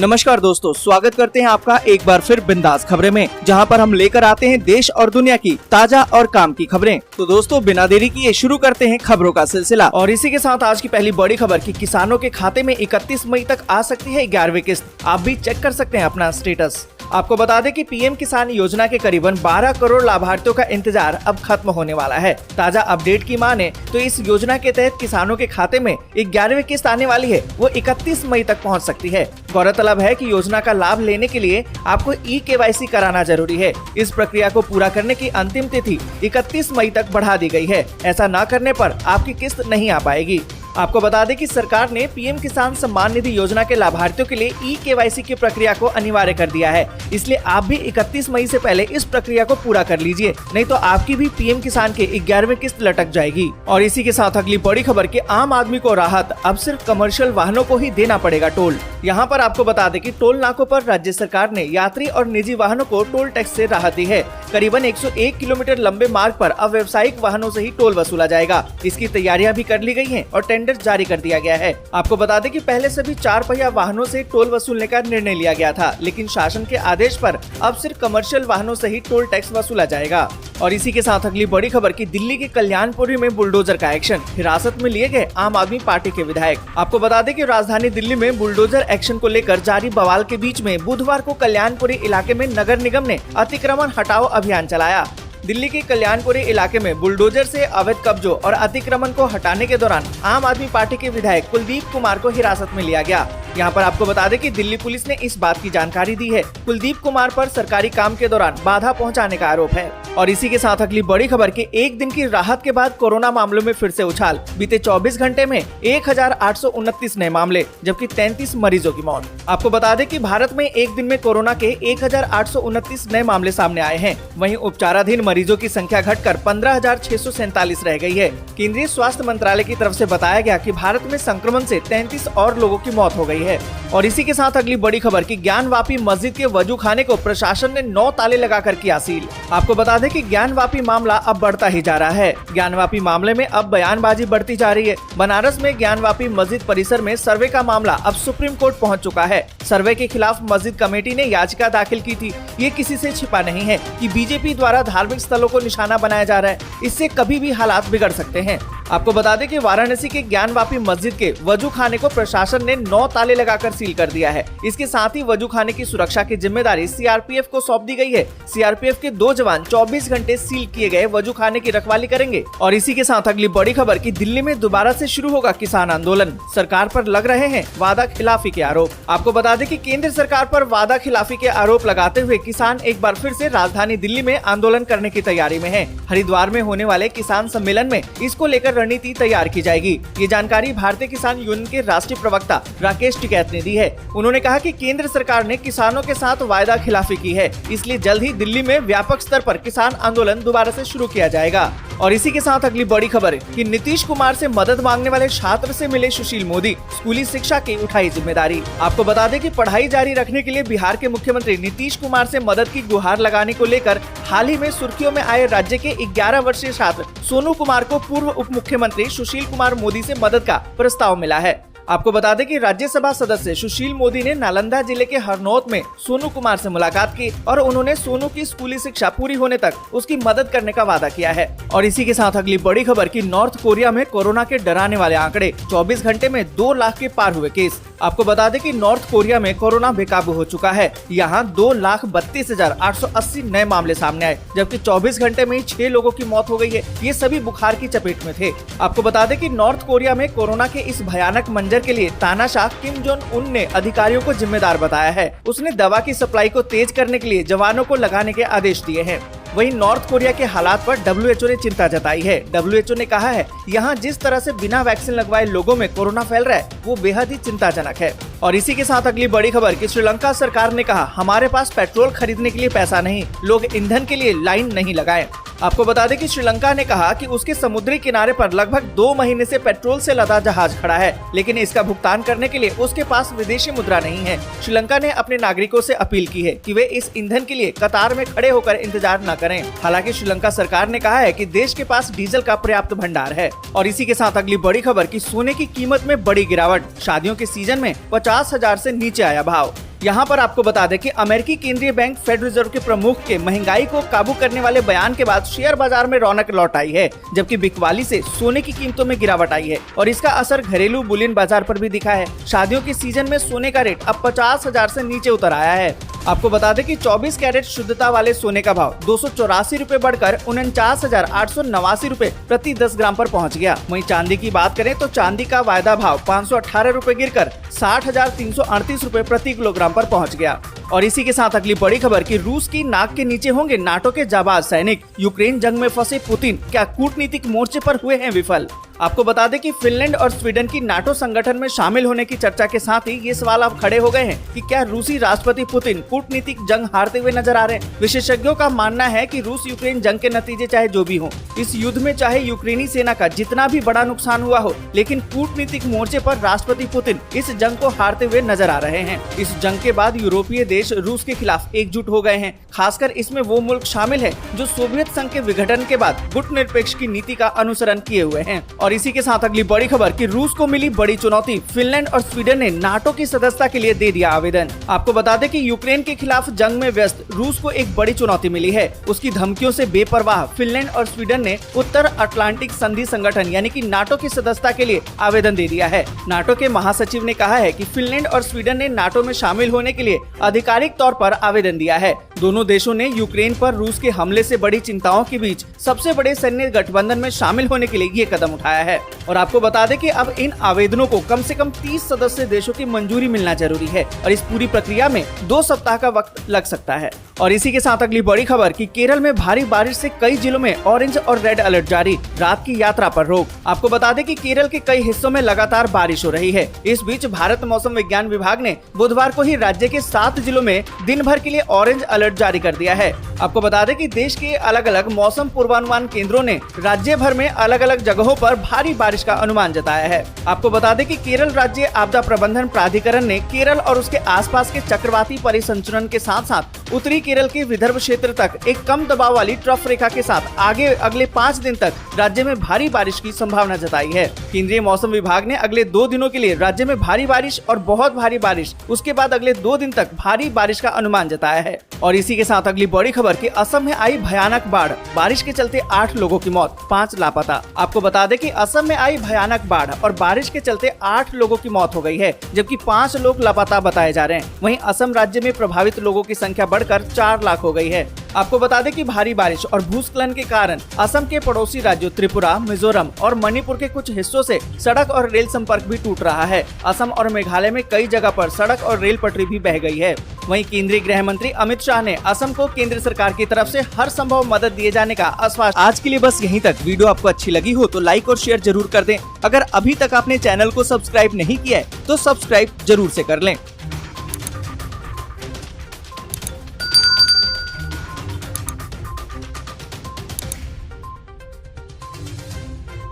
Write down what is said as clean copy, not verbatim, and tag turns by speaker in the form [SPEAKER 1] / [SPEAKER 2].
[SPEAKER 1] नमस्कार दोस्तों, स्वागत करते हैं आपका एक बार फिर बिंदास खबरें में, जहां पर हम लेकर आते हैं देश और दुनिया की ताजा और काम की खबरें। तो दोस्तों, बिना देरी किए शुरू करते हैं खबरों का सिलसिला। और इसी के साथ आज की पहली बड़ी खबर कि किसानों के खाते में 31 मई तक आ सकती है 11वीं किस्त। आप भी चेक कर सकते हैं अपना स्टेटस। आपको बता दें कि पीएम किसान योजना के करीबन 12 करोड़ लाभार्थियों का इंतजार अब खत्म होने वाला है। ताजा अपडेट की माने तो इस योजना के तहत किसानों के खाते में 11वीं किस्त आने वाली है, वो 31 मई तक पहुंच सकती है। गौरतलब है कि योजना का लाभ लेने के लिए आपको KYC कराना जरूरी है। इस प्रक्रिया को पूरा करने की अंतिम तिथि 31 मई तक बढ़ा दी गई है। ऐसा न करने पर आपकी किस्त नहीं आ पाएगी। आपको बता दें कि सरकार ने पीएम किसान सम्मान निधि योजना के लाभार्थियों के लिए KYC की प्रक्रिया को अनिवार्य कर दिया है। इसलिए आप भी 31 मई से पहले इस प्रक्रिया को पूरा कर लीजिए, नहीं तो आपकी भी पीएम किसान के 11वीं किस्त लटक जाएगी। और इसी के साथ अगली बड़ी खबर कि आम आदमी को राहत, अब सिर्फ कमर्शियल वाहनों को ही देना पड़ेगा टोल। यहाँ पर आपको बता दें कि टोल नाकों पर राज्य सरकार ने यात्री और निजी वाहनों को टोल टैक्स से राहत दी है। करीबन 101 किलोमीटर लंबे मार्ग पर अब व्यावसायिक वाहनों से ही टोल वसूला जाएगा। इसकी तैयारियां भी कर ली गई हैं और टेंडर जारी कर दिया गया है। आपको बता दें कि पहले सभी 4 पहिया वाहनों से टोल वसूलने का निर्णय लिया गया था, लेकिन शासन के आदेश पर अब सिर्फ कमर्शियल वाहनों से ही टोल टैक्स वसूला जाएगा। और इसी के साथ अगली बड़ी खबर कि दिल्ली के कल्याणपुरी में बुलडोजर का एक्शन, हिरासत में लिए गए आम आदमी पार्टी के विधायक। आपको बता दें कि राजधानी दिल्ली में बुलडोजर एक्शन को लेकर जारी बवाल के बीच में बुधवार को कल्याणपुरी इलाके में नगर निगम ने अतिक्रमण हटाओ अभियान चलाया। दिल्ली के कल्याणपुरी इलाके में बुलडोजर से अवैध कब्जों और अतिक्रमण को हटाने के दौरान आम आदमी पार्टी के विधायक कुलदीप कुमार को हिरासत में लिया गया। यहाँ पर आपको बता दें कि दिल्ली पुलिस ने इस बात की जानकारी दी है। कुलदीप कुमार पर सरकारी काम के दौरान बाधा पहुंचाने का आरोप है। और इसी के साथ अगली बड़ी खबर कि एक दिन की राहत के बाद कोरोना मामलों में फिर से उछाल। बीते 24 घंटे में 1829 नए मामले, जबकि 33 मरीजों की मौत। आपको बता दें कि भारत में एक दिन में कोरोना के 1829 नए मामले सामने आए हैं। वहीं उपचाराधीन मरीजों की संख्या घटकर 15,647 रह गई है। केंद्रीय स्वास्थ्य मंत्रालय की तरफ से बताया गया कि भारत में संक्रमण से 33 और लोगों की मौत हो गई है। और इसी के साथ अगली बड़ी खबर कि ज्ञानवापी मस्जिद के वजू खाने को प्रशासन ने 9 ताले लगाकर किया सील। आपको बता दें कि ज्ञानवापी मामला अब बढ़ता ही जा रहा है। ज्ञानवापी मामले में अब बयानबाजी बढ़ती जा रही है। बनारस में ज्ञानवापी मस्जिद परिसर में सर्वे का मामला अब सुप्रीम कोर्ट पहुंच चुका है। सर्वे के खिलाफ मस्जिद कमेटी ने याचिका दाखिल की थी। ये किसी से छिपा नहीं है कि बीजेपी द्वारा धार्मिक स्थलों को निशाना बनाया जा रहा है। इससे कभी भी हालात बिगड़ सकते हैं। आपको बता दें कि वाराणसी के ज्ञानवापी मस्जिद के वजू खाने को प्रशासन ने 9 ताले लगाकर सील कर दिया है। इसके साथ ही वजू खाने की सुरक्षा की जिम्मेदारी CRPF को सौंप दी गई है। CRPF के 2 जवान 24 घंटे सील किए गए वजू खाने की रखवाली करेंगे। और इसी के साथ अगली बड़ी खबर कि दिल्ली में दोबारा से शुरू होगा किसान आंदोलन। सरकार पर लग रहे हैं वादा खिलाफी के आरोप। आपको बता दें कि केंद्र सरकार पर वादा खिलाफी के आरोप लगाते हुए किसान एक बार फिर से राजधानी दिल्ली में आंदोलन करने की तैयारी में है। हरिद्वार में होने वाले किसान सम्मेलन में इसको लेकर रणनीति तैयार की जाएगी। ये जानकारी भारतीय किसान यूनियन के राष्ट्रीय प्रवक्ता राकेश टिकैत ने दी है। उन्होंने कहा कि केंद्र सरकार ने किसानों के साथ वायदा खिलाफी की है, इसलिए जल्द ही दिल्ली में व्यापक स्तर पर किसान आंदोलन दोबारा से शुरू किया जाएगा। और इसी के साथ अगली बड़ी खबर कि नीतीश कुमार से मदद मांगने वाले छात्र से मिले सुशील मोदी, स्कूली शिक्षा की उठाई जिम्मेदारी। आपको बता दें कि पढ़ाई जारी रखने के लिए बिहार के मुख्यमंत्री नीतीश कुमार से मदद की गुहार लगाने को लेकर हाल ही में सुर्खियों में आए राज्य के 11 वर्षीय छात्र सोनू कुमार को पूर्व उप मुख्यमंत्री सुशील कुमार मोदी से मदद का प्रस्ताव मिला है। आपको बता दें कि राज्यसभा सदस्य सुशील मोदी ने नालंदा जिले के हरनौत में सोनू कुमार से मुलाकात की और उन्होंने सोनू की स्कूली शिक्षा पूरी होने तक उसकी मदद करने का वादा किया है। और इसी के साथ अगली बड़ी खबर कि नॉर्थ कोरिया में कोरोना के डराने वाले आंकड़े, 24 घंटे में 2 लाख के पार हुए केस। आपको बता दें कि नॉर्थ कोरिया में कोरोना बेकाबू हो चुका है। यहाँ 2,32,880 नए मामले सामने आए, जबकि 24 घंटे में 6 लोगों की मौत हो गई है। ये सभी बुखार की चपेट में थे। आपको बता दें कि नॉर्थ कोरिया में कोरोना के इस भयानक मंजर के लिए तानाशाह किम जोंग उन ने अधिकारियों को जिम्मेदार बताया है। उसने दवा की सप्लाई को तेज करने के लिए जवानों को लगाने के आदेश दिए हैं। वहीं नॉर्थ कोरिया के हालात पर WHO ने चिंता जताई है। WHO ने कहा है, यहाँ जिस तरह से बिना वैक्सीन लगवाए लोगों में कोरोना फैल रहा है, वो बेहद ही चिंताजनक है। और इसी के साथ अगली बड़ी खबर कि श्रीलंका सरकार ने कहा, हमारे पास पेट्रोल खरीदने के लिए पैसा नहीं, लोग ईंधन के लिए लाइन नहीं लगाएं। आपको बता दें कि श्रीलंका ने कहा कि उसके समुद्री किनारे पर लगभग 2 महीने से पेट्रोल से लदा जहाज खड़ा है, लेकिन इसका भुगतान करने के लिए उसके पास विदेशी मुद्रा नहीं है। श्रीलंका ने अपने नागरिकों से अपील की है कि वे इस ईंधन के लिए कतार में खड़े होकर इंतजार न करें। हालांकि श्रीलंका सरकार ने कहा है कि देश के पास डीजल का पर्याप्त भंडार है। और इसी के साथ अगली बड़ी खबर कि सोने की कीमत में बड़ी गिरावट, शादियों के सीजन में 50,000 से नीचे आया भाव। यहाँ पर आपको बता दें कि अमेरिकी केंद्रीय बैंक फेडरल रिजर्व के प्रमुख के महंगाई को काबू करने वाले बयान के बाद शेयर बाजार में रौनक लौट आई है, जबकि बिकवाली से सोने की कीमतों में गिरावट आई है और इसका असर घरेलू बुलियन बाजार पर भी दिखा है। शादियों की सीजन में सोने का रेट अब 50,000 से नीचे उतर आया है। आपको बता दें कि 24 कैरेट शुद्धता वाले सोने का भाव 284 रूपए बढ़कर 49,889 रूपए प्रति 10 ग्राम पर पहुंच गया। वहीं चांदी की बात करें तो चांदी का वायदा भाव 518 रूपए गिरकर 60,338 रूपए प्रति किलोग्राम पर पहुंच गया। और इसी के साथ अगली बड़ी खबर कि रूस की नाक के नीचे होंगे नाटो के जाबाज सैनिक, यूक्रेन जंग में फंसे पुतिन क्या कूटनीतिक मोर्चे पर हुए हैं विफल। आपको बता दें कि फिनलैंड और स्वीडन की नाटो संगठन में शामिल होने की चर्चा के साथ ही ये सवाल अब खड़े हो गए हैं कि क्या रूसी राष्ट्रपति पुतिन कूटनीतिक जंग हारते हुए नजर आ रहे हैं। विशेषज्ञों का मानना है कि रूस यूक्रेन जंग के नतीजे चाहे जो भी हो, इस युद्ध में चाहे यूक्रेनी सेना का जितना भी बड़ा नुकसान हुआ हो, लेकिन कूटनीतिक मोर्चे पर राष्ट्रपति पुतिन इस जंग को हारते हुए नजर आ रहे हैं। इस जंग के बाद यूरोपीय देश रूस के खिलाफ एकजुट हो गए हैं। खासकर इसमें वो मुल्क शामिल है जो सोवियत संघ के विघटन के बाद गुटनिरपेक्ष की नीति का अनुसरण किए हुए हैं। और इसी के साथ अगली बड़ी खबर कि रूस को मिली बड़ी चुनौती, फिनलैंड और स्वीडन ने नाटो की सदस्यता के लिए दे दिया आवेदन। आपको बता दें कि यूक्रेन के खिलाफ जंग में व्यस्त रूस को एक बड़ी चुनौती मिली है। उसकी धमकियों से बेपरवाह फिनलैंड और स्वीडन ने उत्तर अटलांटिक संधि संगठन यानी कि नाटो की सदस्यता के लिए आवेदन दे दिया है। नाटो के महासचिव ने कहा है कि फिनलैंड और स्वीडन ने नाटो में शामिल होने के लिए आधिकारिक तौर पर आवेदन दिया है। दोनों देशों ने यूक्रेन पर रूस के हमले से बड़ी चिंताओं के बीच सबसे बड़े सैन्य गठबंधन में शामिल होने के लिए ये कदम उठाया है। और आपको बता दें कि अब इन आवेदनों को कम से कम 30 सदस्य देशों की मंजूरी मिलना जरूरी है और इस पूरी प्रक्रिया में 2 सप्ताह का वक्त लग सकता है। और इसी के साथ अगली बड़ी खबर कि केरल में भारी बारिश से कई जिलों में ऑरेंज और रेड अलर्ट जारी, रात की यात्रा पर रोक। आपको बता दें कि केरल के कई हिस्सों में लगातार बारिश हो रही है। इस बीच भारत मौसम विज्ञान विभाग ने बुधवार को ही राज्य के 7 जिलों में दिन भर के लिए ऑरेंज अलर्ट जारी कर दिया है। आपको बता दें कि देश के अलग अलग मौसम पूर्वानुमान केंद्रों ने राज्य भर में अलग अलग जगहों पर भारी बारिश का अनुमान जताया है। आपको बता दें कि केरल राज्य आपदा प्रबंधन प्राधिकरण ने केरल और उसके आसपास के चक्रवाती परिसंचरण के साथ साथ उत्तरी केरल के विदर्भ क्षेत्र तक एक कम दबाव वाली ट्रफ रेखा के साथ आगे अगले 5 दिन तक राज्य में भारी बारिश की संभावना जताई है। केंद्रीय मौसम विभाग ने अगले 2 दिनों के लिए राज्य में भारी बारिश और बहुत भारी बारिश, उसके बाद अगले 2 दिन तक भारी बारिश का अनुमान जताया है। और इसी के साथ अगली बड़ी खबर कि असम में आई भयानक बाढ़, बारिश के चलते 8 लोगों की मौत, 5 लापता। आपको बता दें कि असम में आई भयानक बाढ़ और बारिश के चलते 8 लोगों की मौत हो गई है, जबकि 5 लोग लापता बताए जा रहे हैं। वहीं असम राज्य में प्रभावित लोगों की संख्या बढ़कर 4 लाख हो गई है। आपको बता दें कि भारी बारिश और भूस्खलन के कारण असम के पड़ोसी राज्यों त्रिपुरा, मिजोरम और मणिपुर के कुछ हिस्सों से सड़क और रेल संपर्क भी टूट रहा है। असम और मेघालय में कई जगह पर सड़क और रेल पटरी भी बह गई है। वहीं केंद्रीय गृह मंत्री अमित शाह ने असम को केंद्र सरकार की तरफ से हर संभव मदद दिए जाने का आश्वासन। आज के लिए बस यहीं तक। वीडियो आपको अच्छी लगी हो तो लाइक और शेयर जरूर कर दें। अगर अभी तक आपने चैनल को सब्सक्राइब नहीं किया है तो सब्सक्राइब जरूर से कर लें।